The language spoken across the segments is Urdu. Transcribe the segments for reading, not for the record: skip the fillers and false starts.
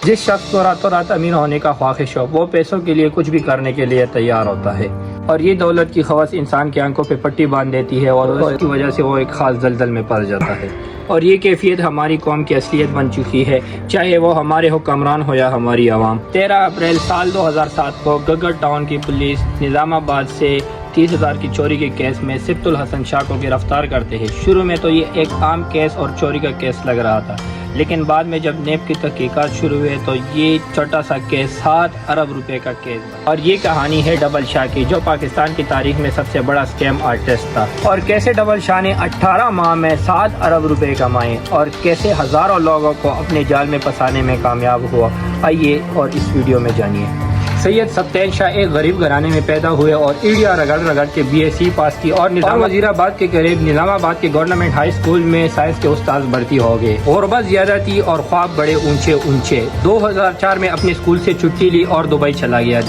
جس شخص کو راتوں رات امیر ہونے کا خواہش ہو وہ پیسوں کے لیے کچھ بھی کرنے کے لیے تیار ہوتا ہے، اور یہ دولت کی خواص انسان کی آنکھوں پہ پٹی باندھ دیتی ہے اور اس کی وجہ سے وہ ایک خاص دلدل میں پڑ جاتا ہے۔ اور یہ کیفیت ہماری قوم کی اصلیت بن چکی ہے، چاہے وہ ہمارے حکمران ہو یا ہماری عوام۔ 13 اپریل سال 2007 کو گگر ٹاؤن کی پولیس نظام آباد سے 30,000 کی چوری کے کیس میں سبت الحسن شاہ کو گرفتار کرتے ہیں۔ شروع میں تو یہ ایک عام کیس اور چوری کا کیس لگ رہا تھا، لیکن بعد میں جب نیب کی تحقیقات شروع ہوئے تو یہ چھوٹا سا کیس 7 ارب روپے کا کیس بنا۔ اور یہ کہانی ہے ڈبل شاہ کی، جو پاکستان کی تاریخ میں سب سے بڑا اسکیم آرٹسٹ تھا، اور کیسے ڈبل شاہ نے 18 ماہ میں 7 ارب روپے کمائے اور کیسے ہزاروں لوگوں کو اپنے جال میں پھنسانے میں کامیاب ہوا۔ آئیے اور اس ویڈیو میں جانیے۔ سید سبتین شاہ ایک غریب گھرانے میں پیدا ہوئے اور ایڑیا رگڑ رگڑ کے BSc پاس کی اور وزیر آباد کے قریب نظام آباد کے گورنمنٹ ہائی اسکول میں سائنس کے استاد بھرتی ہو گئے۔ غربت زیادہ تھی اور خواب بڑے اونچے اونچے۔ 2004 میں اپنے اسکول سے چھٹی لی اور دبئی چلا گیا۔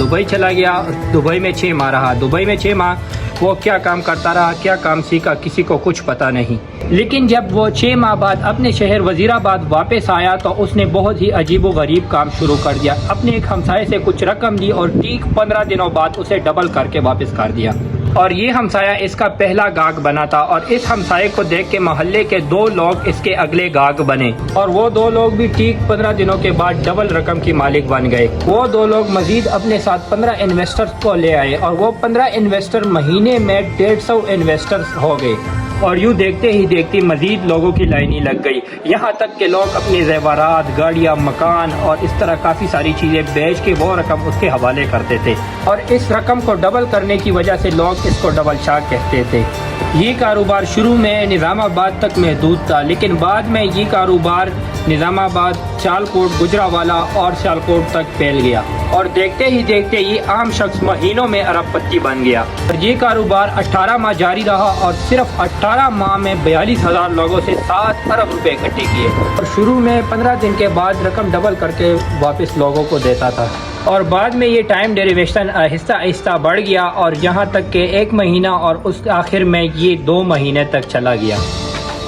دبئی میں 6 ماہ رہا۔ دبئی میں 6 ماہ وہ کیا کام کرتا رہا، کیا کام سیکھا، کسی کو کچھ پتا نہیں۔ لیکن جب وہ 6 ماہ بعد اپنے شہر وزیر آباد واپس آیا تو اس نے بہت ہی عجیب و غریب کام شروع کر دیا۔ اپنے ایک ہمسائے سے کچھ رقم لی اور ٹھیک 15 دنوں بعد اسے ڈبل کر کے واپس کر دیا، اور یہ ہمسایہ اس کا پہلا گاہک بنا تھا، اور اس ہمسائے کو دیکھ کے محلے کے 2 لوگ اس کے اگلے گاہک بنے، اور وہ 2 لوگ بھی ٹھیک 15 دنوں کے بعد ڈبل رقم کی مالک بن گئے۔ وہ 2 لوگ مزید اپنے ساتھ 15 انویسٹرز کو لے آئے، اور وہ 15 انویسٹر مہینے میں 150 انویسٹرز ہو گئے، اور یوں دیکھتے ہی دیکھتے مزید لوگوں کی لائنیں لگ گئی، یہاں تک کہ لوگ اپنے زیورات، گاڑیاں، مکان اور اس طرح کافی ساری چیزیں بیچ کے وہ رقم اس کے حوالے کرتے تھے، اور اس رقم کو ڈبل کرنے کی وجہ سے لوگ اس کو ڈبل شاہ کہتے تھے۔ یہ کاروبار شروع میں نظام آباد تک محدود تھا، لیکن بعد میں یہ کاروبار نظام آباد، سیالکوٹ، گجرانوالہ اور سیالکوٹ تک پھیل گیا، اور دیکھتے ہی دیکھتے یہ عام شخص مہینوں میں ارب پتی بن گیا۔ اور یہ کاروبار 18 ماہ جاری رہا، اور صرف 18 ماہ میں 42,000 لوگوں سے 7 ارب روپے اکٹھے کیے، اور شروع میں 15 دن کے بعد رقم ڈبل کر کے واپس لوگوں کو دیتا تھا، اور بعد میں یہ ٹائم ڈیریویشن آہستہ آہستہ بڑھ گیا، اور یہاں تک کہ 1 مہینہ اور اس آخر میں یہ 2 مہینے تک چلا گیا،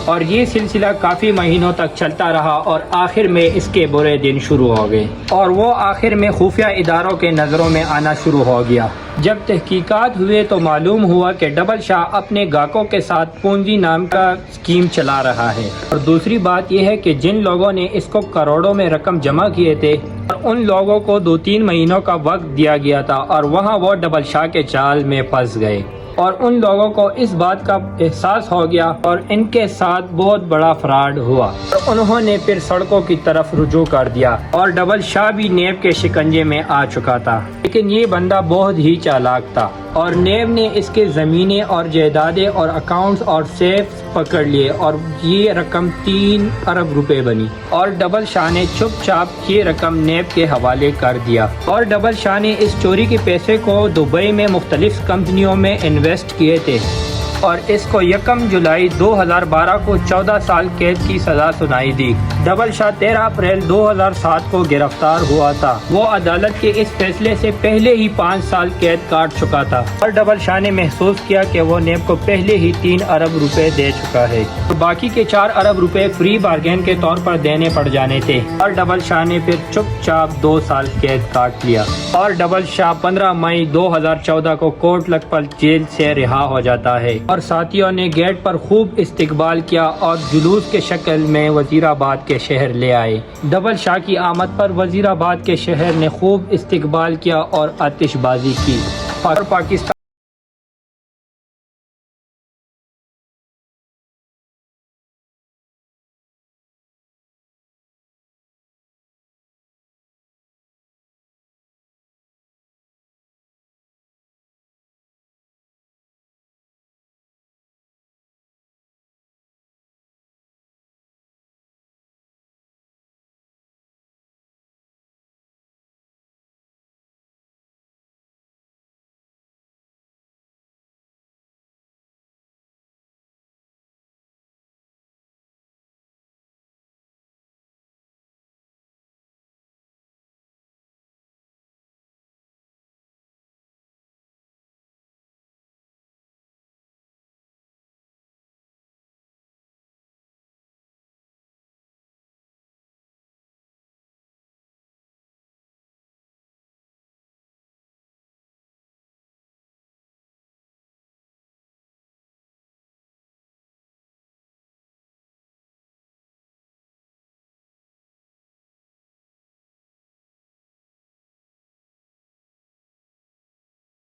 اور یہ سلسلہ کافی مہینوں تک چلتا رہا، اور آخر میں اس کے برے دن شروع ہو گئے، اور وہ آخر میں خفیہ اداروں کے نظروں میں آنا شروع ہو گیا۔ جب تحقیقات ہوئے تو معلوم ہوا کہ ڈبل شاہ اپنے گاہکوں کے ساتھ پونجی نام کا اسکیم چلا رہا ہے، اور دوسری بات یہ ہے کہ جن لوگوں نے اس کو کروڑوں میں رقم جمع کیے تھے، اور ان لوگوں کو 2-3 مہینوں کا وقت دیا گیا تھا، اور وہاں وہ ڈبل شاہ کے جال میں پھنس گئے، اور ان لوگوں کو اس بات کا احساس ہو گیا، اور ان کے ساتھ بہت بڑا فراڈ ہوا، اور انہوں نے پھر سڑکوں کی طرف رجوع کر دیا، اور ڈبل شاہ بھی نیب کے شکنجے میں آ چکا تھا۔ لیکن یہ بندہ بہت ہی چالاک تھا، اور نیب نے اس کے زمینیں اور جائیدادیں اور اکاؤنٹس اور سیفز پکڑ لیے، اور یہ رقم 3 ارب روپے بنی، اور ڈبل شاہ نے چپ چاپ یہ رقم نیب کے حوالے کر دیا، اور ڈبل شاہ نے اس چوری کے پیسے کو دبئی میں مختلف کمپنیوں میں انویسٹ کیے تھے، اور اس کو 1 جولائی 2012 کو 14 سال قید کی سزا سنائی دی۔ ڈبل شاہ 13 اپریل 2007 کو گرفتار ہوا تھا۔ وہ عدالت کے اس فیصلے سے پہلے ہی 5 سال قید کاٹ چکا تھا، اور ڈبل شاہ نے محسوس کیا کہ وہ نیب کو پہلے ہی 3 ارب روپے دے چکا ہے، اور باقی کے 4 ارب روپے فری بارگین کے طور پر دینے پڑ جانے تھے، اور ڈبل شاہ نے پھر چپ چاپ 2 سال قید کاٹ لیا، اور ڈبل شاہ 15 مئی 2014 کو کوٹ لکھپت جیل سے رہا ہو جاتا ہے، اور ساتھیوں نے گیٹ پر خوب استقبال کیا اور جلوس کے شکل میں وزیر آباد کے شہر لے آئے۔ ڈبل شاہ کی آمد پر وزیر آباد کے شہر نے خوب استقبال کیا اور آتش بازی کی، اور پاکستان